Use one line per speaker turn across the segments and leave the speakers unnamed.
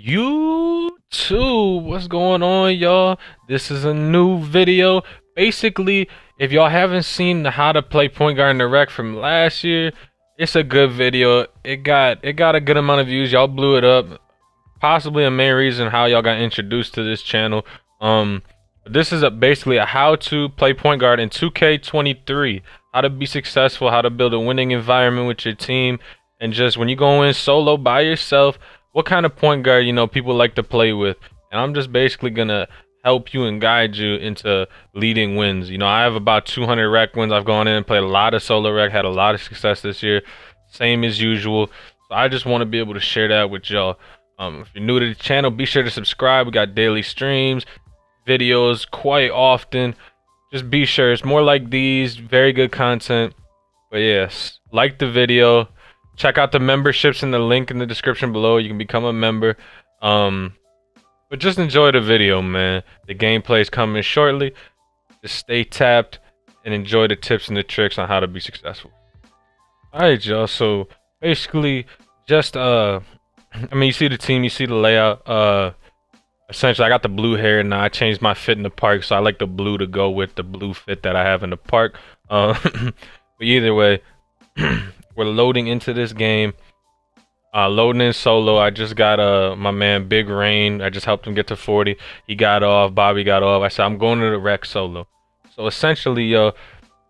YouTube, what's going on, y'all? This is a new video. Basically, if y'all haven't seen the how to play point guard in the rec from last year, it's a good video. It got a good amount of views. Y'all blew it up. Possibly a main reason how y'all got introduced to this channel. This is basically a how to play point guard in 2K23. How to be successful, how to build a winning environment with your team, and just when you go in solo by yourself, what kind of point guard people like to play with. And I'm just basically gonna help you and guide you into leading wins. I have about 200 rec wins. I've gone in and played a lot of solo rec, had a lot of success this year, same as usual. So I just want to be able to share that with y'all. If you're new to the channel, be sure to subscribe. We got daily streams, videos quite often. Just be sure, it's more like these, very good content. But yes, like the video, check out the memberships in the link in the description below. You can become a member. But just enjoy the video, man. The gameplay is coming shortly. Just stay tapped and enjoy the tips and the tricks on how to be successful. Alright, y'all, so basically just you see the team, you see the layout. Essentially I got the blue hair now. I changed my fit in the park, so I like the blue to go with the blue fit that I have in the park. But either way, we're loading into this game. Loading in solo. I just got my man Big Rain. I just helped him get to 40. He got off. Bobby got off. I said I'm going to the rec solo. So essentially, yo,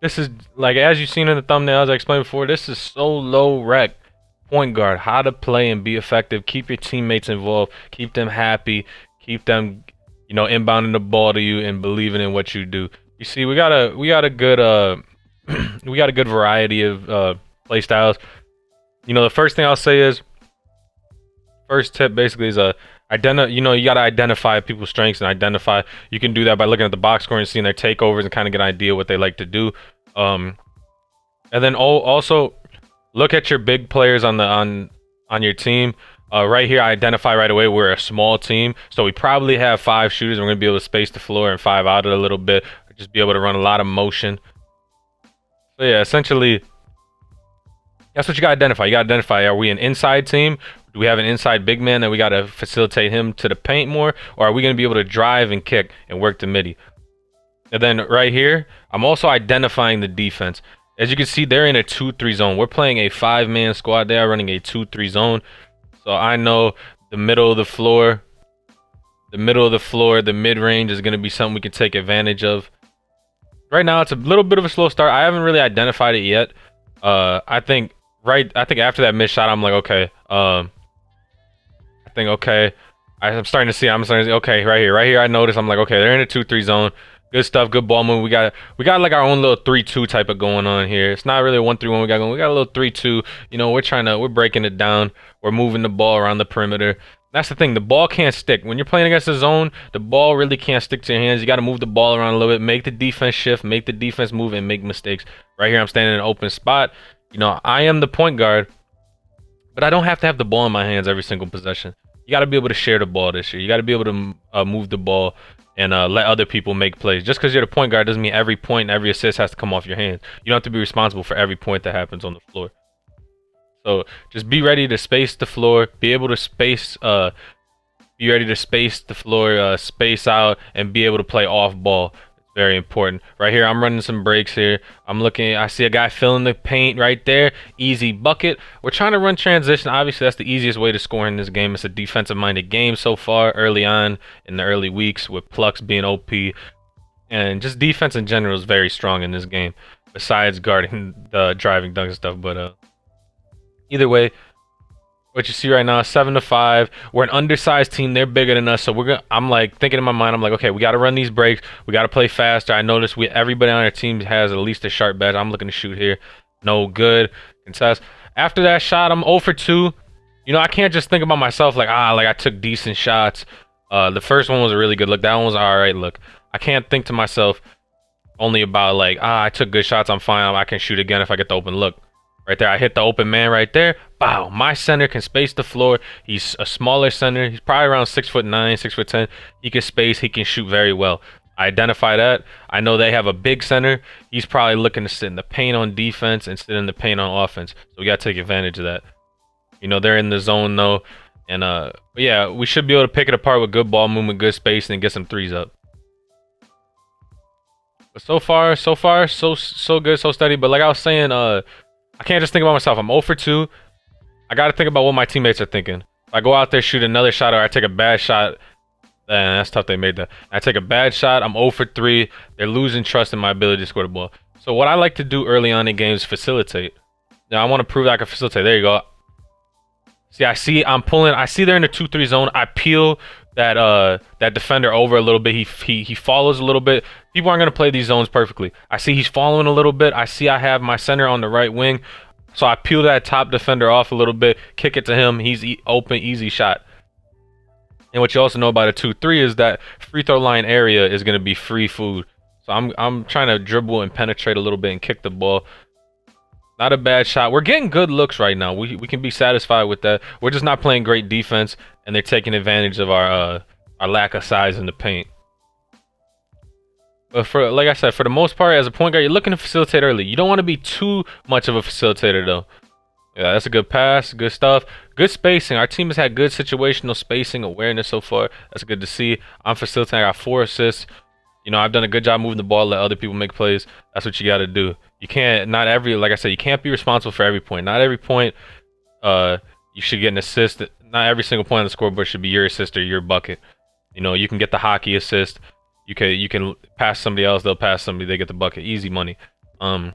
this is like, as you've seen in the thumbnail, as I explained before, this is solo rec point guard. How to play and be effective. Keep your teammates involved. Keep them happy. Keep them, inbounding the ball to you and believing in what you do. You see, we got a good we got a good variety of play styles. The first thing I'll say is, first tip basically is you gotta identify people's strengths and identify. You can do that by looking at the box score and seeing their takeovers and kind of get an idea what they like to do. And then also look at your big players on your team. Right here, I identify right away we're a small team, so we probably have 5 shooters. We're gonna be able to space the floor and 5 out it a little bit, just be able to run a lot of motion. So yeah, essentially, that's what you gotta identify. You gotta identify, are we an inside team? Do we have an inside big man that we gotta facilitate him to the paint more? Or are we gonna be able to drive and kick and work the midi? And then right here, I'm also identifying the defense. As you can see, they're in a 2-3 zone. We're playing a 5-man squad. They are running a 2-3 zone. So I know the middle of the floor, the mid-range is gonna be something we can take advantage of. Right now, it's a little bit of a slow start. I haven't really identified it yet. I think after that mid shot, I'm like, okay. I'm starting to see. Okay, right here. I notice. I'm like, okay, they're in a 2-3 zone. Good stuff. Good ball move. We got like our own little 3-2 type of going on here. It's not really a 1-3-1 we got going. We got a little 3-2. We're breaking it down. We're moving the ball around the perimeter. That's the thing. The ball can't stick. When you're playing against the zone, the ball really can't stick to your hands. You got to move the ball around a little bit, make the defense shift, make the defense move, and make mistakes. Right here, I'm standing in an open spot. I am the point guard, but I don't have to have the ball in my hands every single possession. You got to be able to share the ball this year. You got to be able to move the ball and let other people make plays. Just because you're the point guard doesn't mean every point and every assist has to come off your hands. You don't have to be responsible for every point that happens on the floor. So just be ready to space the floor, be able to space, be ready to space the floor, space out, and be able to play off ball. It's very important. Right here, I'm running some breaks here. I see a guy filling the paint right there. Easy bucket. We're trying to run transition. Obviously, that's the easiest way to score in this game. It's a defensive-minded game so far, early on in the early weeks, with Plux being OP. And just defense in general is very strong in this game, besides guarding the driving dunks and stuff. But either way, what you see right now is 7-5. We're an undersized team. They're bigger than us, so I'm like thinking in my mind. I'm like, okay, we got to run these breaks. We got to play faster. I noticed everybody on our team has at least a sharp badge. I'm looking to shoot here. No good. Contest. After that shot, I'm 0 for 2. I can't just think about myself like I took decent shots. The first one was a really good look. That one was all right look. I can't think to myself only about like I took good shots. I'm fine. I can shoot again if I get the open look. Right there, I hit the open man right there. Bow. My center can space the floor. He's a smaller center. He's probably around 6'9", 6'10". He can space. He can shoot very well. I identify that. I know they have a big center. He's probably looking to sit in the paint on defense and sit in the paint on offense. So we got to take advantage of that. They're in the zone though. And but yeah, we should be able to pick it apart with good ball movement, good space, and get some threes up. But so far, so good, so steady. But like I was saying, I can't just think about myself. I'm 0 for 2. I got to think about what my teammates are thinking. If I go out there, shoot another shot, or I take a bad shot, and that's tough they made that. I take a bad shot, I'm 0 for 3. They're losing trust in my ability to score the ball. So what I like to do early on in games is facilitate. Now I want to prove that I can facilitate. There you go. See, I see they're in the 2-3 zone. I peel that defender over a little bit. He follows a little bit. People aren't gonna play these zones perfectly. I see he's following a little bit. I see I have my center on the right wing. So I peel that top defender off a little bit, kick it to him. He's open, easy shot. And what you also know about a 2-3 is that free throw line area is going to be free food. So I'm trying to dribble and penetrate a little bit and kick the ball. Not a bad shot. We're getting good looks right now. We can be satisfied with that. We're just not playing great defense, and they're taking advantage of our lack of size in the paint. But like I said, for the most part, as a point guard, you're looking to facilitate early. You don't want to be too much of a facilitator, though. Yeah, that's a good pass. Good stuff. Good spacing. Our team has had good situational spacing awareness so far. That's good to see. I'm facilitating. I got 4 assists. You know, I've done a good job moving the ball, let other people make plays. That's what you got to do. You can't, like I said, you can't be responsible for every point. Not every point you should get an assist. Not every single point on the scoreboard should be your assist or your bucket. You know, you can get the hockey assist. You can pass somebody else, they'll pass somebody, they get the bucket. Easy money. Right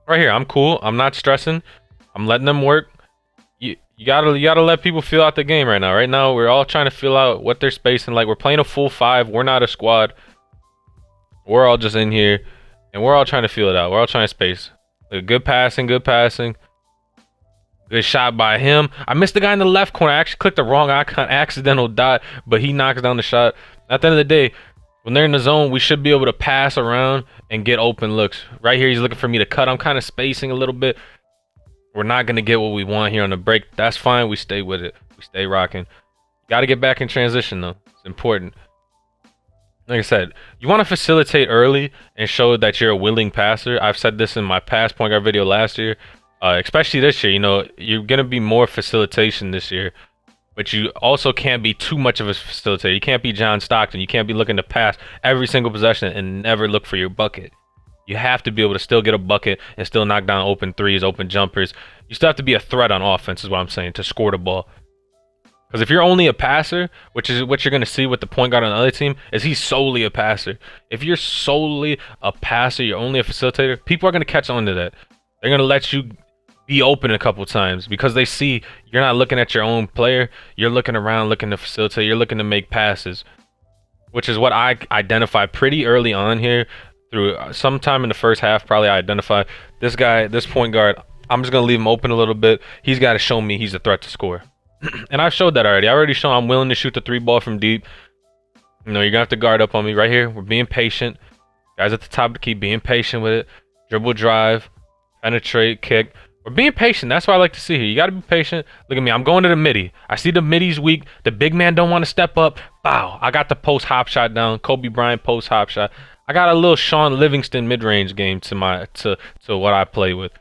here, I'm cool. I'm not stressing. I'm letting them work. You gotta let people feel out the game right now. Right now, we're all trying to feel out what they're spacing like. We're playing a full 5. We're not a squad. We're all just in here, and we're all trying to feel it out. We're all trying to space. Good passing, good passing. Good shot by him. I missed the guy in the left corner. I actually clicked the wrong icon, accidental dot, but he knocks down the shot. At the end of the day, when they're in the zone, we should be able to pass around and get open looks. Right here, he's looking for me to cut. I'm kind of spacing a little bit. We're not going to get what we want here on the break. That's fine. We stay with it. We stay rocking. Got to get back in transition, though. It's important. Like I said, you want to facilitate early and show that you're a willing passer. I've said this in my past point guard video last year. Especially this year, you know, you're going to be more facilitation this year. But you also can't be too much of a facilitator. You can't be John Stockton. You can't be looking to pass every single possession and never look for your bucket. You have to be able to still get a bucket and still knock down open threes, open jumpers. You still have to be a threat on offense is what I'm saying, to score the ball. Because if you're only a passer, which is what you're going to see with the point guard on the other team, is he's solely a passer. If you're solely a passer, you're only a facilitator, people are going to catch on to that. They're going to let you be open a couple times because they see you're not looking at your own player. You're looking around, looking to facilitate. You're looking to make passes, which is what I identified pretty early on here. Through sometime in the first half, probably I identified this guy, this point guard. I'm just going to leave him open a little bit. He's got to show me he's a threat to score. And I've showed that already. I already shown I'm willing to shoot the 3-ball from deep. You know, you're going to have to guard up on me right here. We're being patient. Guys at the top of the key, being patient with it. Dribble, drive, penetrate, kick. We're being patient. That's what I like to see here. You got to be patient. Look at me. I'm going to the midi. I see the midi's weak. The big man don't want to step up. Bow. I got the post hop shot down. Kobe Bryant post hop shot. I got a little Sean Livingston mid-range game to what I play with.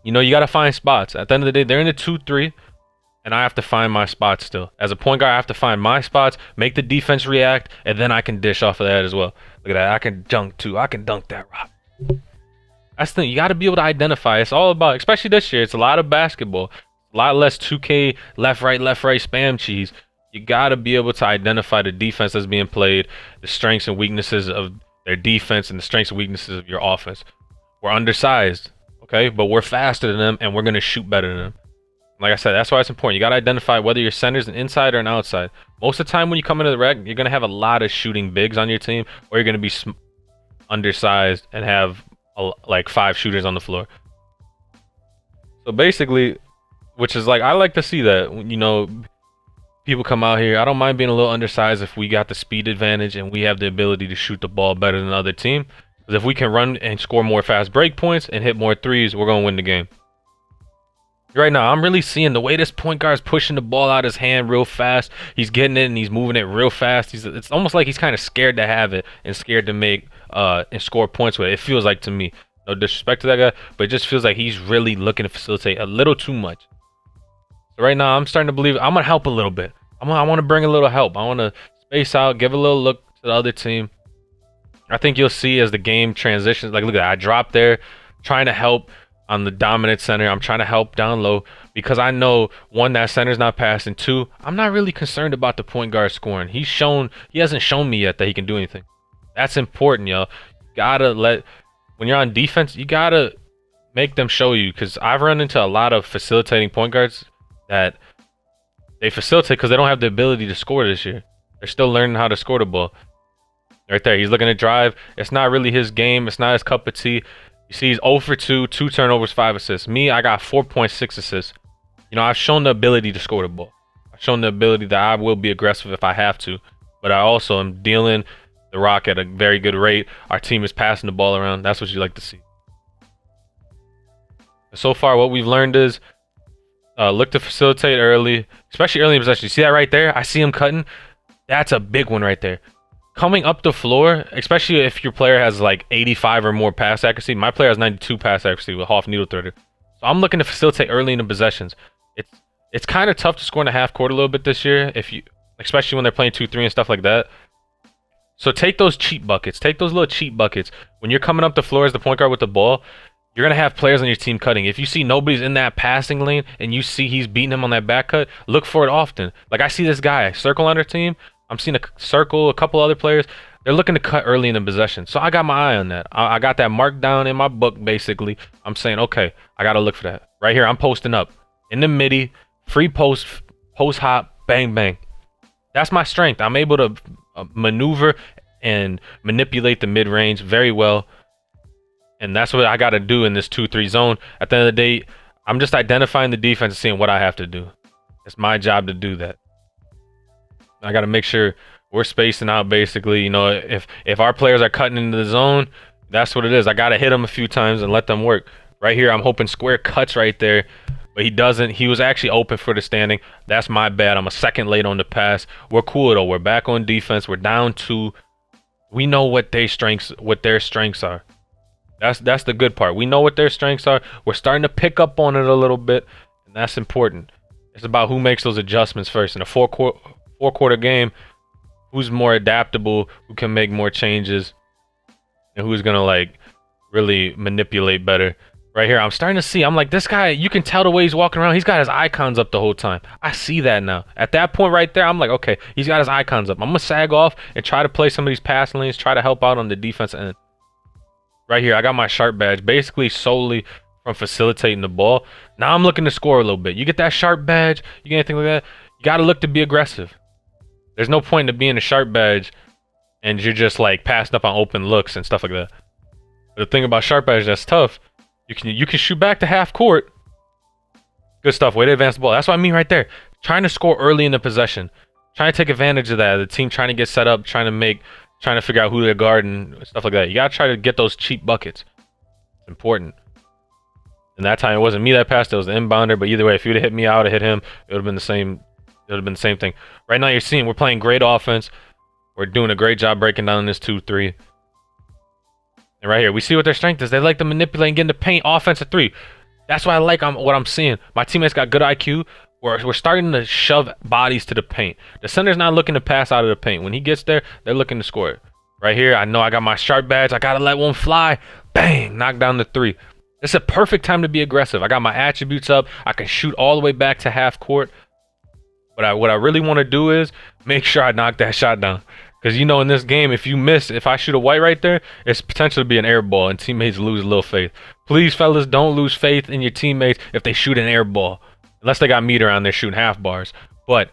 You know, you got to find spots. At the end of the day, they're in the 2-3, and I have to find my spots still. As a point guard, I have to find my spots, make the defense react, and then I can dish off of that as well. Look at that. I can dunk, too. I can dunk that rock. That's the thing. You got to be able to identify. It's all about, especially this year, it's a lot of basketball. A lot less 2K, left, right, spam cheese. You got to be able to identify the defense that's being played, the strengths and weaknesses of their defense, and the strengths and weaknesses of your offense. We're undersized, okay? But we're faster than them, and we're going to shoot better than them. Like I said, that's why it's important. You got to identify whether your center's an inside or an outside. Most of the time when you come into the rec, you're going to have a lot of shooting bigs on your team, or you're going to be undersized and have like 5 shooters on the floor. So basically, which is like, I like to see that, you know, people come out here. I don't mind being a little undersized if we got the speed advantage and we have the ability to shoot the ball better than the other team. Because if we can run and score more fast break points and hit more threes, we're going to win the game. Right now, I'm really seeing the way this point guard is pushing the ball out of his hand real fast. He's getting it and he's moving it real fast. It's almost like he's kind of scared to have it and scared to make and score points with it. It feels like to me. No disrespect to that guy, but it just feels like he's really looking to facilitate a little too much. So right now, I'm starting to believe I'm gonna help a little bit. I want to bring a little help. I want to space out, give a little look to the other team. I think you'll see as the game transitions. Like, look at that. I dropped there, trying to help on the dominant center. I'm trying to help down low because I know, one, that center's not passing. Two, I'm not really concerned about the point guard scoring. He hasn't shown me yet that he can do anything. That's important, yo. When you're on defense, you gotta make them show you, because I've run into a lot of facilitating point guards that they facilitate because they don't have the ability to score this year. They're still learning how to score the ball. Right there, he's looking to drive. It's not really his game. It's not his cup of tea. You see, he's 0 for 2, 2 turnovers, 5 assists. Me, I got 4.6 assists. You know, I've shown the ability to score the ball. I've shown the ability that I will be aggressive if I have to. But I also am dealing the rock at a very good rate. Our team is passing the ball around. That's what you like to see. So far, what we've learned is look to facilitate early, especially early in possession. You see that right there? I see him cutting. That's a big one right there. Coming up the floor, especially if your player has like 85 or more pass accuracy. My player has 92 pass accuracy with half needle threader. So I'm looking to facilitate early in the possessions. It's kind of tough to score in the half court a little bit this year, especially when they're playing 2-3 and stuff like that. So take those cheap buckets. Take those little cheap buckets. When you're coming up the floor as the point guard with the ball, you're going to have players on your team cutting. If you see nobody's in that passing lane and you see he's beating him on that back cut, look for it often. Like, I see this guy circle on their team. I'm seeing a circle, a couple other players. They're looking to cut early in the possession. So I got my eye on that. I got that marked down in my book, basically. I'm saying, okay, I got to look for that. Right here, I'm posting up. In the midi, free post hop, bang, bang. That's my strength. I'm able to maneuver and manipulate the mid-range very well. And that's what I got to do in this 2-3 zone. At the end of the day, I'm just identifying the defense and seeing what I have to do. It's my job to do that. I got to make sure we're spacing out, basically. You know, if our players are cutting into the zone, that's what it is. I got to hit them a few times and let them work. Right here, I'm hoping square cuts right there, but he doesn't. He was actually open for the standing. That's my bad. I'm a second late on the pass. We're cool, though. We're back on defense. We're down 2. We know what their strengths are. That's the good part. We know what their strengths are. We're starting to pick up on it a little bit, and that's important. It's about who makes those adjustments first. In a four-quarter game, who's more adaptable, who can make more changes, and who's gonna like really manipulate better. Right here, I'm starting to see. I'm like, this guy, you can tell the way he's walking around. He's got his icons up the whole time. I see that now. At that point right there, I'm like, okay, he's got his icons up. I'm gonna sag off and try to play some of these pass lanes, try to help out on the defense end. Right here, I got my sharp badge, basically solely from facilitating the ball. Now I'm looking to score a little bit. You get that sharp badge, you get anything like that, you gotta look to be aggressive. There's no point in being a sharp badge and you're just like passing up on open looks and stuff like that. But the thing about sharp badge that's tough, you can shoot back to half court. Good stuff. Way to advance the ball. That's what I mean right there. Trying to score early in the possession. Trying to take advantage of that. The team trying to get set up, trying to figure out who they're guarding, stuff like that. You gotta try to get those cheap buckets. It's important. And that time it wasn't me that passed, it was the inbounder. But either way, if you'd have hit me out or hit him, it would have been the same. It would have been the same thing. Right now, you're seeing we're playing great offense. We're doing a great job breaking down this 2-3. And right here, we see what their strength is. They like to manipulate and get in the paint. Offensive 3. That's what I like. What I'm seeing. My teammates got good IQ. We're starting to shove bodies to the paint. The center's not looking to pass out of the paint. When he gets there, they're looking to score it. Right here, I know I got my sharp badge. I gotta let one fly. Bang! Knock down the 3. It's a perfect time to be aggressive. I got my attributes up. I can shoot all the way back to half court. But what I really want to do is make sure I knock that shot down. Because, you know, in this game, if I shoot a white right there, it's potential to be an air ball and teammates lose a little faith. Please, fellas, don't lose faith in your teammates if they shoot an air ball. Unless they got meter on there shooting half bars. But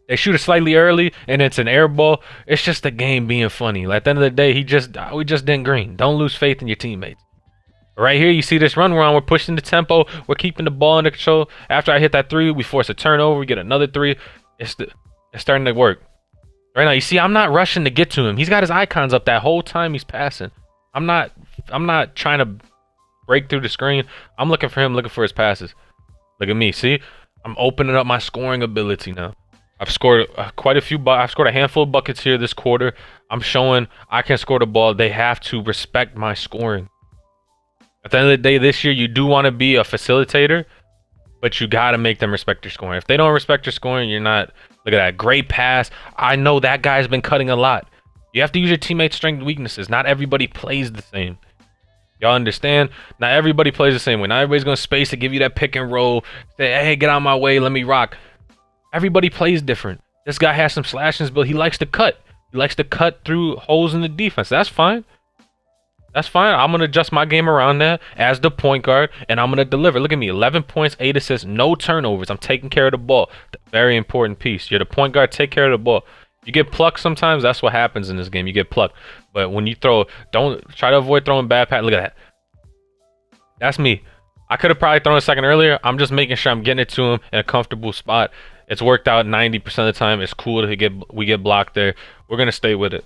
they shoot it slightly early and it's an air ball. It's just the game being funny. Like, at the end of the day, we just didn't green. Don't lose faith in your teammates. Right here, you see this run around. We're pushing the tempo. We're keeping the ball under control. After I hit that 3, we force a turnover. We get another 3. It's starting to work. Right now, you see, I'm not rushing to get to him. He's got his icons up that whole time he's passing. I'm not trying to break through the screen. I'm looking for him, looking for his passes. Look at me. See, I'm opening up my scoring ability now. I've scored quite a few. I've scored a handful of buckets here this quarter. I'm showing I can score the ball. They have to respect my scoring. At the end of the day, this year, you do want to be a facilitator, but you got to make them respect your scoring. If they don't respect your scoring, you're not. Look at that. Great pass. I know that guy's been cutting a lot. You have to use your teammates' strengths and weaknesses. Not everybody plays the same. Y'all understand? Not everybody plays the same way. Not everybody's going to space to give you that pick and roll. Say, hey, get out of my way. Let me rock. Everybody plays different. This guy has some slashing ability. He likes to cut. He likes to cut through holes in the defense. That's fine. That's fine. I'm going to adjust my game around that as the point guard, and I'm going to deliver. Look at me. 11 points, 8 assists, no turnovers. I'm taking care of the ball. Very important piece. You're the point guard. Take care of the ball. You get plucked sometimes. That's what happens in this game. You get plucked. But when you throw, don't try to avoid throwing bad pass. Look at that. That's me. I could have probably thrown a second earlier. I'm just making sure I'm getting it to him in a comfortable spot. It's worked out 90% of the time. It's cool to we get blocked there. We're going to stay with it.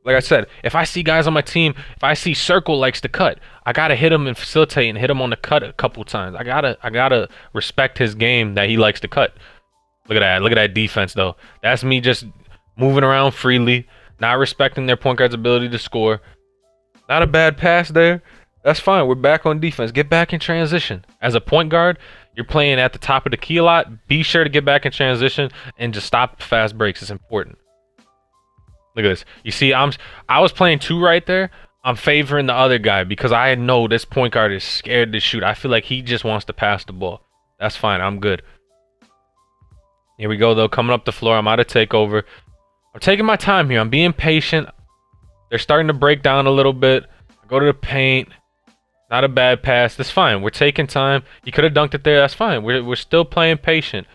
Like I said, if I see guys on my team, if I see Circle likes to cut, I got to hit him and facilitate and hit him on the cut a couple times. I gotta respect his game that he likes to cut. Look at that. Look at that defense, though. That's me just moving around freely, not respecting their point guard's ability to score. Not a bad pass there. That's fine. We're back on defense. Get back in transition. As a point guard, you're playing at the top of the key a lot. Be sure to get back in transition and just stop fast breaks. It's important. Look at this. You see, I was playing 2 right there. I'm favoring the other guy because I know this point guard is scared to shoot. I feel like he just wants to pass the ball. That's fine. I'm good. Here we go, though. Coming up the floor. I'm out of takeover. I'm taking my time here. I'm being patient. They're starting to break down a little bit. I go to the paint. Not a bad pass. That's fine. We're taking time. He could have dunked it there. That's fine. We're still playing patient.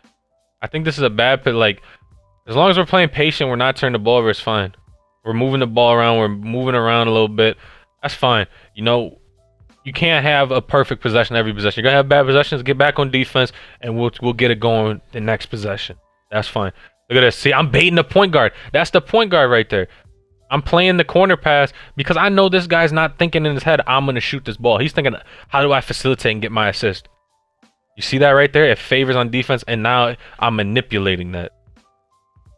I think this is a bad pit. Like, as long as we're playing patient, we're not turning the ball over. It's fine. We're moving the ball around. We're moving around a little bit. That's fine. You know, you can't have a perfect possession every possession. You're gonna have bad possessions. Get back on defense, and we'll get it going the next possession. That's fine. Look at this. See, I'm baiting the point guard. That's the point guard right there. I'm playing the corner pass because I know this guy's not thinking in his head, I'm gonna shoot this ball. He's thinking, how do I facilitate and get my assist? You see that right there? It favors on defense, and now I'm manipulating that.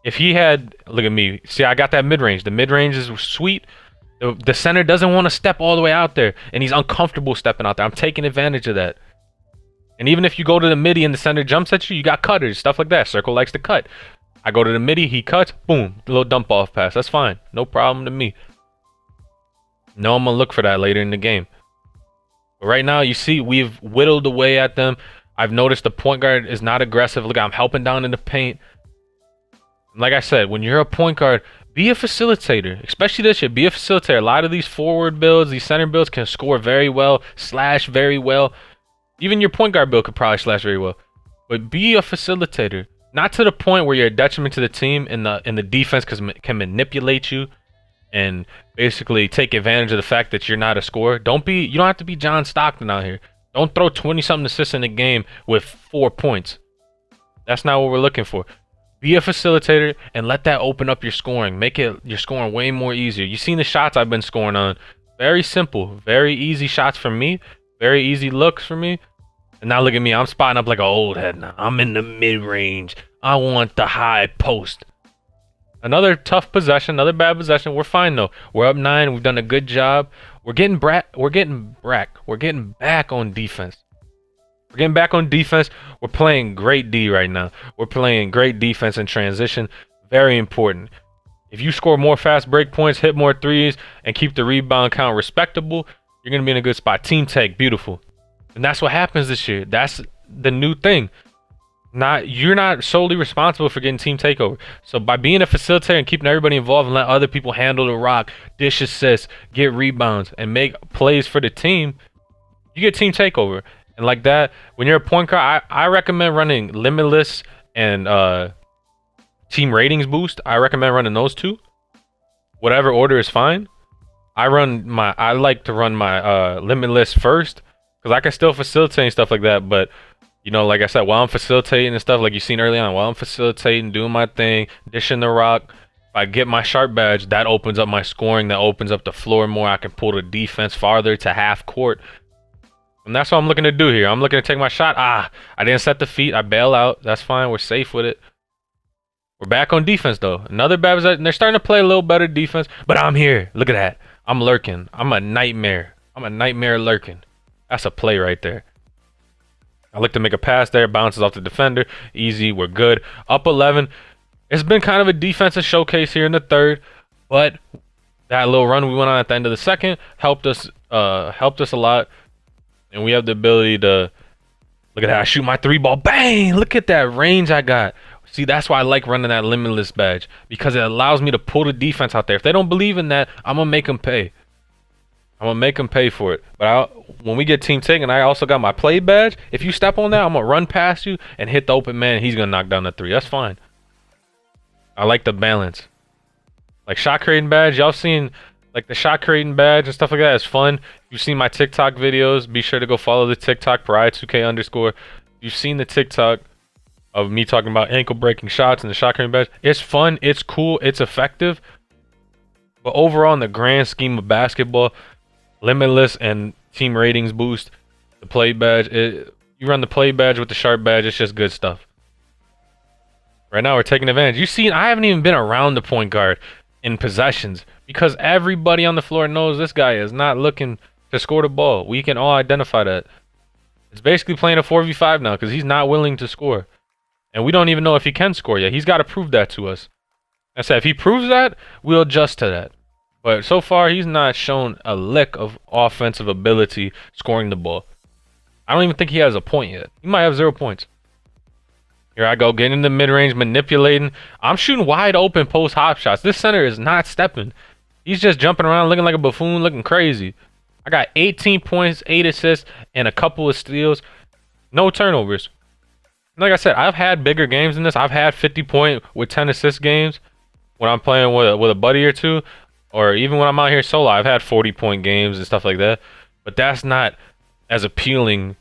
If he had, look at me. See, I got that mid-range. The mid-range is sweet. The center doesn't want to step all the way out there, and he's uncomfortable stepping out there. I'm taking advantage of that. And even if you go to the midi and the center jumps at you, you got cutters, stuff like that. Circle likes to cut. I go to the midi, he cuts, boom, a little dump off pass. That's fine. No problem to me. No, I'm going to look for that later in the game. But right now, you see, we've whittled away at them. I've noticed the point guard is not aggressive. Look, I'm helping down in the paint. Like I said, when you're a point guard, be a facilitator. Especially this year, be a facilitator. A lot of these forward builds, these center builds can score very well, slash very well. Even your point guard build could probably slash very well. But be a facilitator. Not to the point where you're a detriment to the team and the defense can manipulate you and basically take advantage of the fact that you're not a scorer. You don't have to be John Stockton out here. Don't throw 20-something assists in a game with 4 points. That's not what we're looking for. Be a facilitator and let that open up your scoring. Make your scoring way more easier. You've seen the shots I've been scoring on. Very simple. Very easy shots for me. Very easy looks for me. And now look at me. I'm spotting up like an old head now. I'm in the mid-range. I want the high post. Another tough possession. Another bad possession. We're fine, though. We're up 9. We've done a good job. We're getting back on defense. We're getting back on defense. We're playing great D right now. We're playing great defense in transition. Very important. If you score more fast break points, hit more threes, and keep the rebound count respectable, you're going to be in a good spot. Team take, beautiful. And that's what happens this year. That's the new thing. You're not solely responsible for getting team takeover. So by being a facilitator and keeping everybody involved and let other people handle the rock, dish assists, get rebounds, and make plays for the team, you get team takeover. And like that, when you're a point guard, I recommend running Limitless and Team Ratings Boost. I recommend running those two. Whatever order is fine. I like to run my Limitless first because I can still facilitate and stuff like that. But you know, like I said, while I'm facilitating and stuff, like you seen early on, while I'm facilitating, doing my thing, dishing the rock, if I get my sharp badge, that opens up my scoring. That opens up the floor more. I can pull the defense farther to half court. And that's what I'm looking to do here. I'm looking to take my shot. I didn't set the feet. I bail out. That's fine. We're safe with it. We're back on defense, though. Another bad possession. They're starting to play a little better defense, but I'm here. Look at that. I'm lurking. I'm a nightmare. I'm a nightmare lurking. That's a play right there. I look to make a pass there, bounces off the defender, easy, we're good. Up 11. It's been kind of a defensive showcase here in the third, but that little run we went on at the end of the second helped us a lot, and we have the ability to look at how I shoot my 3-ball. Bang! Look at that range I got. See, that's why I like running that Limitless badge, because it allows me to pull the defense out there. If they don't believe in that, I'm gonna make them pay. I'm gonna make them pay for it. But when we get team taken, I also got my play badge. If you step on that, I'm gonna run past you and hit the open man. He's gonna knock down the 3. That's fine. I like the balance. Like shot creating badge, y'all seen like the shot creating badge and stuff like that is fun. If you've seen my TikTok videos, be sure to go follow the TikTok REBIRTH_. If you've seen the TikTok of me talking about ankle breaking shots and the shot creating badge, it's fun, it's cool, it's effective. But overall, in the grand scheme of basketball, Limitless and team ratings boost, the play badge, you run the play badge with the sharp badge, it's just good stuff. Right now, we're taking advantage. You see, I haven't even been around the point guard in possessions because everybody on the floor knows this guy is not looking to score the ball. We can all identify that. It's basically playing a 4v5 now because he's not willing to score. And we don't even know if he can score yet. He's got to prove that to us. I said, if he proves that, we'll adjust to that. But so far, he's not shown a lick of offensive ability scoring the ball. I don't even think he has a point yet. He might have 0 points. Here I go, getting in the mid-range, manipulating. I'm shooting wide open post hop shots. This center is not stepping. He's just jumping around looking like a buffoon, looking crazy. I got 18 points, 8 assists, and a couple of steals. No turnovers. Like I said, I've had bigger games than this. I've had 50-point with 10 assist games when I'm playing with a buddy or two. Or even when I'm out here solo, I've had 40-point games and stuff like that. But that's not as appealing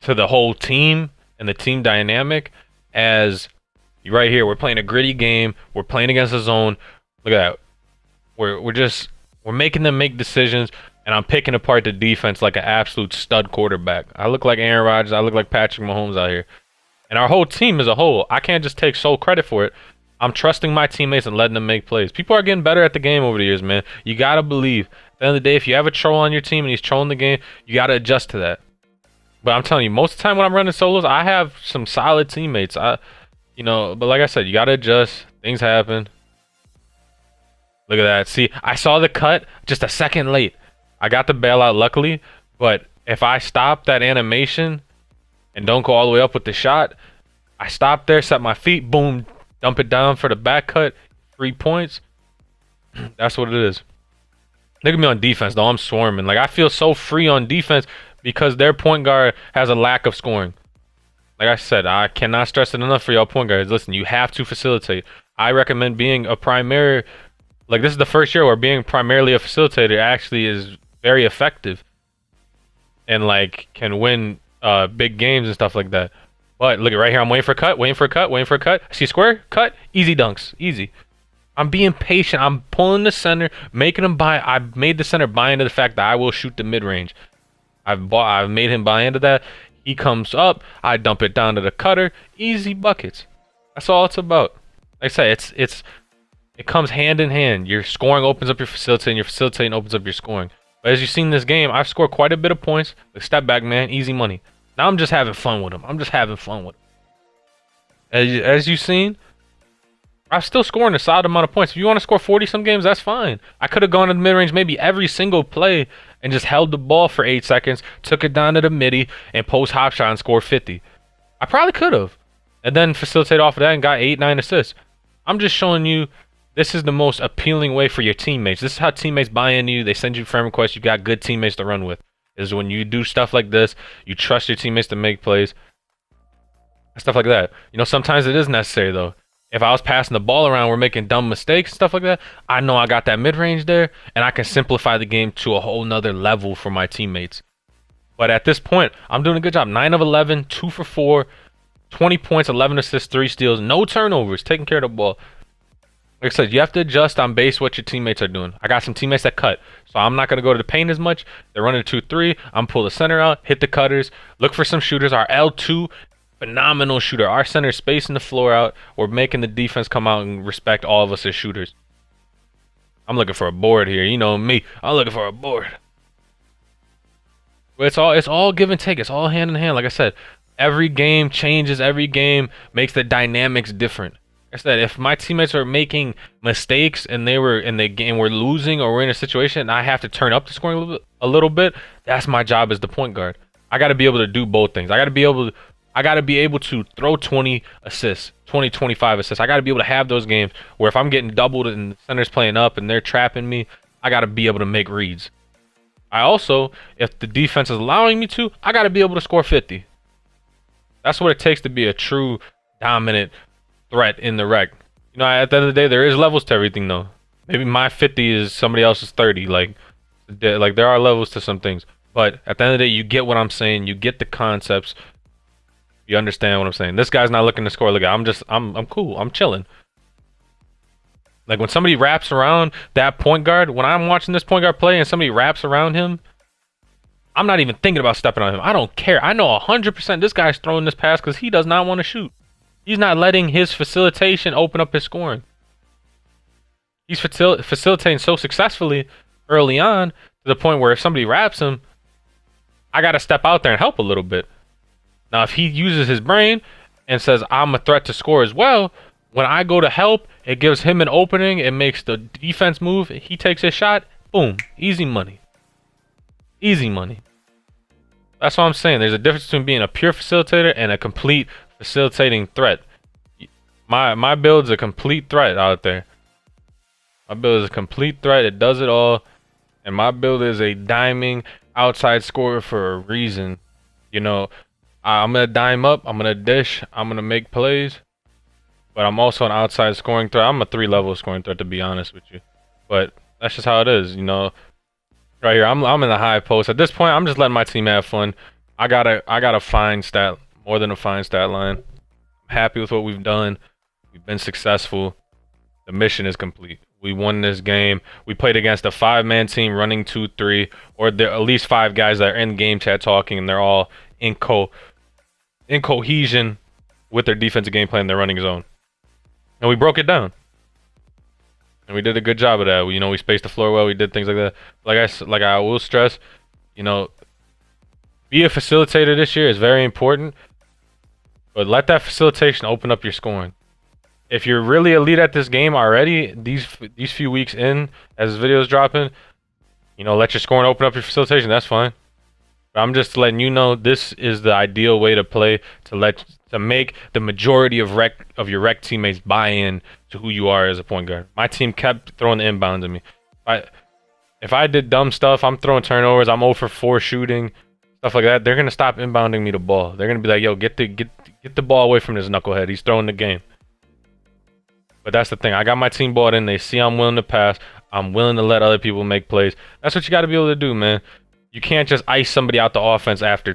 to the whole team and the team dynamic as right here. We're playing a gritty game. We're playing against the zone. Look at that. We're making them make decisions, and I'm picking apart the defense like an absolute stud quarterback. I look like Aaron Rodgers. I look like Patrick Mahomes out here. And our whole team as a whole, I can't just take sole credit for it. I'm trusting my teammates and letting them make plays. People are getting better at the game over the years, man. You got to believe. At the end of the day, if you have a troll on your team and he's trolling the game, you got to adjust to that. But I'm telling you, most of the time when I'm running solos, I have some solid teammates. But like I said, you got to adjust. Things happen. Look at that. See, I saw the cut just a second late. I got the bailout luckily, but if I stop that animation and don't go all the way up with the shot, I stop there, set my feet, boom, dump it down for the back cut, 3 points. That's what it is. Look at me on defense, though. I'm swarming. Like, I feel so free on defense because their point guard has a lack of scoring. Like I said, I cannot stress it enough for y'all point guards. Listen, you have to facilitate. I recommend being a primary. Like, this is the first year where being primarily a facilitator actually is very effective and, like, can win big games and stuff like that. But look at right here. I'm waiting for a cut, waiting for a cut, waiting for a cut. See square, cut, easy dunks, easy. I'm being patient. I'm pulling the center, making him buy. I made the center buy into the fact that I will shoot the mid-range. I've made him buy into that. He comes up, I dump it down to the cutter, easy buckets. That's all it's about. Like I say, it comes hand in hand. Your scoring opens up your facilitating, your facilitating opens up your scoring. But as you've seen in this game, I've scored quite a bit of points. Like, step back, man, easy money. Now I'm just having fun with him. I'm just having fun with him. As you've seen, I'm still scoring a solid amount of points. If you want to score 40 some games, that's fine. I could have gone to the mid-range maybe every single play and just held the ball for 8 seconds, took it down to the midi, and post hop shot and scored 50. I probably could have. And then facilitate off of that and got 8, 9 assists. I'm just showing you this is the most appealing way for your teammates. This is how teammates buy into you. They send you friend requests. You got good teammates to run with. Is when you do stuff like this, you trust your teammates to make plays. Stuff like that. Sometimes it is necessary, though. If I was passing the ball around, we're making dumb mistakes, stuff like that, I know I got that mid-range there, and I can simplify the game to a whole nother level for my teammates. But at this point, I'm doing a good job. 9 of 11, 2 for 4, 20 points, 11 assists, 3 steals, no turnovers, taking care of the ball. Like I said, you have to adjust on base what your teammates are doing. I got some teammates that cut, so I'm not going to go to the paint as much. They're running 2-3. I'm pull the center out, hit the cutters, look for some shooters. Our L2, phenomenal shooter. Our center spacing the floor out. We're making the defense come out and respect all of us as shooters. I'm looking for a board here. You know me. I'm looking for a board. But it's all give and take. It's all hand in hand. Like I said, every game changes. Every game makes the dynamics different. Like I said, if my teammates are making mistakes and they were in the game, we're losing, or we're in a situation and I have to turn up the scoring a little bit, that's my job as the point guard. I got to be able to do both things. I got to be able to throw 20 assists, 20, 25 assists. I got to be able to have those games where if I'm getting doubled and the center's playing up and they're trapping me, I got to be able to make reads. I also, if the defense is allowing me to, I got to be able to score 50. That's what it takes to be a true dominant threat in the rec. You know, at the end of the day, there is levels to everything, though. Maybe my 50 is somebody else's 30. Like there are levels to some things. But at the end of the day, you get what I'm saying. You get the concepts. You understand what I'm saying. This guy's not looking to score. Look, I'm cool. I'm chilling. Like when somebody wraps around that point guard, when I'm watching this point guard play and somebody wraps around him, I'm not even thinking about stepping on him. I don't care. I know 100% this guy's throwing this pass because he does not want to shoot. He's not letting his facilitation open up his scoring. He's facilitating so successfully early on to the point where if somebody wraps him, I got to step out there and help a little bit. Now, if he uses his brain and says, I'm a threat to score as well, when I go to help, it gives him an opening. It makes the defense move. He takes his shot. Boom. Easy money. Easy money. That's what I'm saying. There's a difference between being a pure facilitator and a complete facilitating threat. My build's a complete threat out there. My build is a complete threat. It does it all. And my build is a diming outside scorer for a reason. You know, I'm going to dime up. I'm going to dish. I'm going to make plays. But I'm also an outside scoring threat. I'm a 3-level scoring threat, to be honest with you. But that's just how it is, you know. Right here, I'm in the high post. At this point, I'm just letting my team have fun. I got a fine stat, more than a fine stat line. I'm happy with what we've done. We've been successful. The mission is complete. We won this game. We played against a 5-man team running 2-3, or there at least 5 guys that are in game chat talking, and they're all in cohesion with their defensive game plan. They're running zone. And we broke it down. And we did a good job of that. We spaced the floor well. We did things like that. Like I will stress, be a facilitator this year is very important. But let that facilitation open up your scoring. If you're really elite at this game already, these few weeks in, as this video is dropping, let your scoring open up your facilitation. That's fine. But I'm just letting you know this is the ideal way to play to make the majority of your rec teammates buy in to who you are as a point guard. My team kept throwing the inbounds at me. If I did dumb stuff, I'm throwing turnovers, I'm 0 for 4 shooting, stuff like that, they're gonna stop inbounding me the ball. They're gonna be like, yo, get the ball away from this knucklehead. He's throwing the game. But that's the thing. I got my team bought in. They see I'm willing to pass. I'm willing to let other people make plays. That's what you got to be able to do, man. You can't just ice somebody out the offense after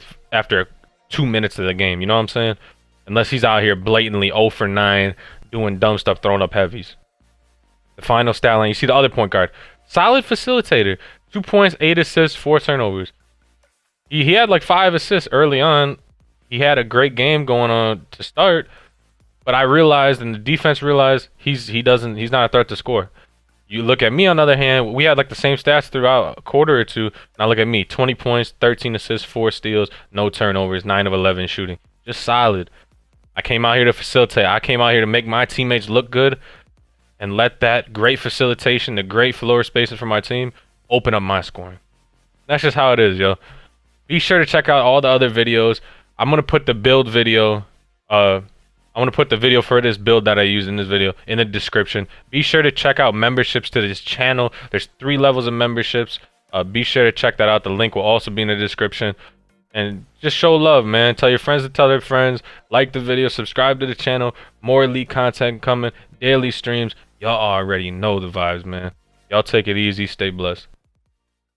2 minutes of the game. You know what I'm saying? Unless he's out here blatantly 0 for 9, doing dumb stuff, throwing up heavies. The final stat line, you see the other point guard. Solid facilitator. 2 points, 8 assists, 4 turnovers. He had like 5 assists early on. He had a great game going on to start. But I realized, and the defense realized, he's not a threat to score. You look at me, on the other hand, we had like the same stats throughout a quarter or two. Now look at me, 20 points, 13 assists, 4 steals, no turnovers, 9 of 11 shooting. Just solid. I came out here to facilitate. I came out here to make my teammates look good and let that great facilitation, the great floor spacing for my team, open up my scoring. That's just how it is, yo. Be sure to check out all the other videos. I'm going to put the build video, I'm going to put the video for this build that I use in this video in the description. Be sure to check out memberships to this channel. There's 3 levels of memberships. Be sure to check that out. The link will also be in the description. And just show love, man. Tell your friends to tell their friends. Like the video. Subscribe to the channel. More elite content coming. Daily streams. Y'all already know the vibes, man. Y'all take it easy. Stay blessed.